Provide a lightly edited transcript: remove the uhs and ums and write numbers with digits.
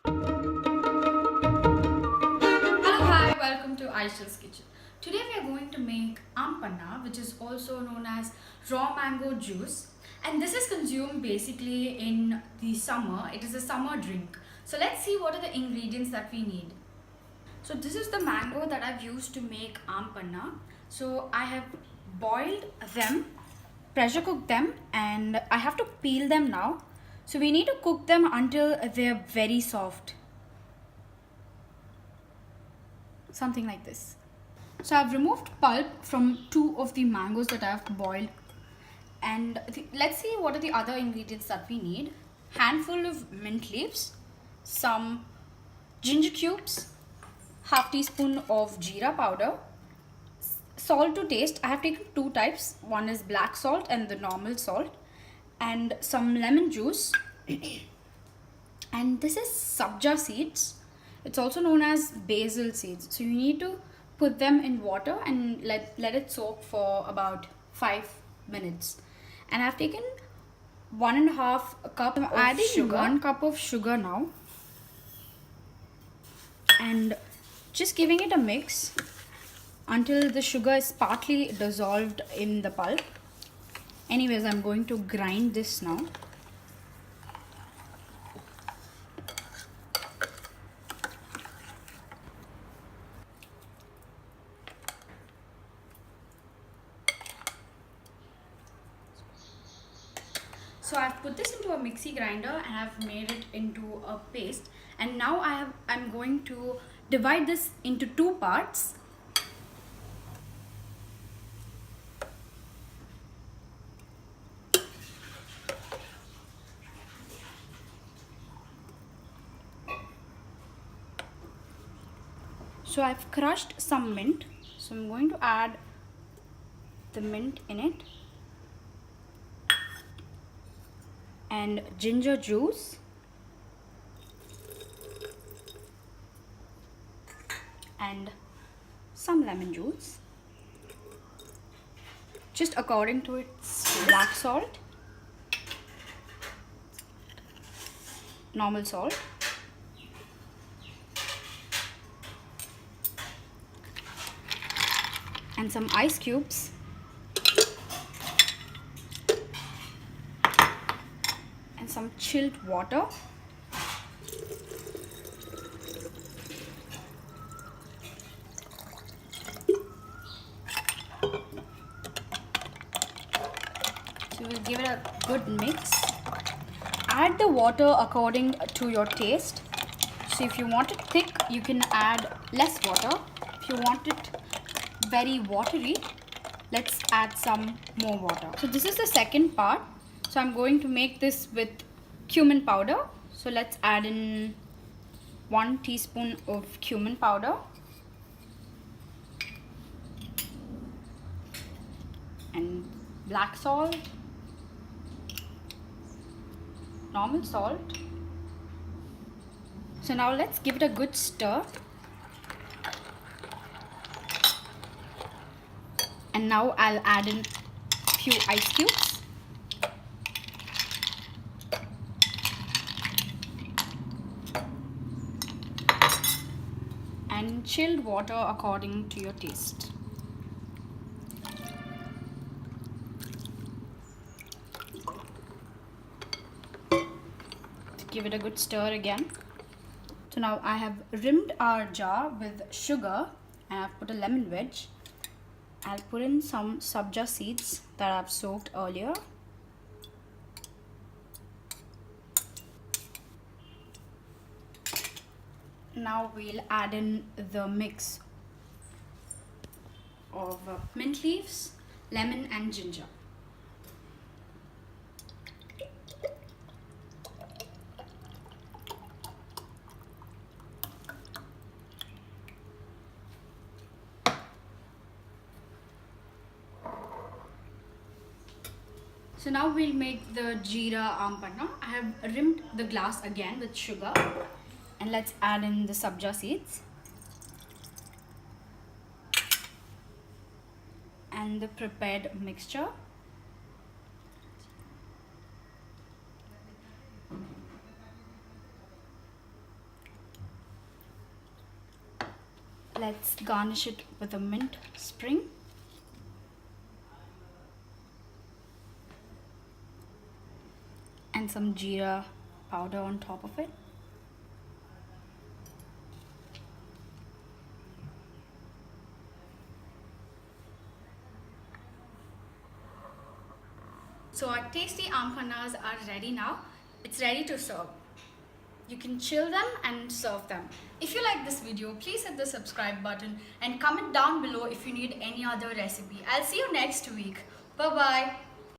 Hello, hi, welcome to Aishu's kitchen. Today we are going to make Aam Panna, which is also known as raw mango juice. And this is consumed basically in the summer. It is a summer drink. So let's see what are the ingredients that we need. So this is the mango that I've used to make Aam Panna. So I have boiled them, pressure cooked them, and I have to peel them now. So we need to cook them until they're very soft. Something like this. So I've removed pulp from two of the mangoes that I've boiled, and let's see what are the other ingredients that we need. Handful of mint leaves, some ginger cubes, half teaspoon of jeera powder, salt to taste. I have taken two types, one is black salt and the normal salt, and some lemon juice. And this is sabja seeds. It's also known as basil seeds. So you need to put them in water and let it soak for about 5 minutes. And I've taken 1.5 cup of adding sugar. 1 cup of sugar now, and just giving it a mix until the sugar is partly dissolved in the pulp. Anyways, I'm going to grind this now. So I've put this into a mixie grinder and I've made it into a paste. And now I'm going to divide this into two parts. So I've crushed some mint. So I'm going to add the mint in it. And ginger juice, and some lemon juice, just according to its black salt, normal salt, and some ice cubes, some chilled water, so we'll give it a good mix. Add the water according to your taste. So if you want it thick, you can add less water. If you want it very watery, let's add some more water. So this is the second part. So I'm going to make this with cumin powder. So let's add in 1 teaspoon of cumin powder, and black salt, normal salt. So now let's give it a good stir. And now I'll add in a few ice cubes. And chilled water according to your taste. Give it a good stir again. So now I have rimmed our jar with sugar and I've put a lemon wedge. I'll put in some sabja seeds that I've soaked earlier. Now we'll add in the mix of mint leaves, lemon and ginger. So now we'll make the jeera aam panna. I have rimmed the glass again with sugar. And let's add in the sabja seeds and the prepared mixture. Let's garnish it with a mint spring. And some jeera powder on top of it. So our tasty aam pannas are ready now. It's ready to serve. You can chill them and serve them. If you like this video, please hit the subscribe button and comment down below if you need any other recipe. I'll see you next week. Bye bye.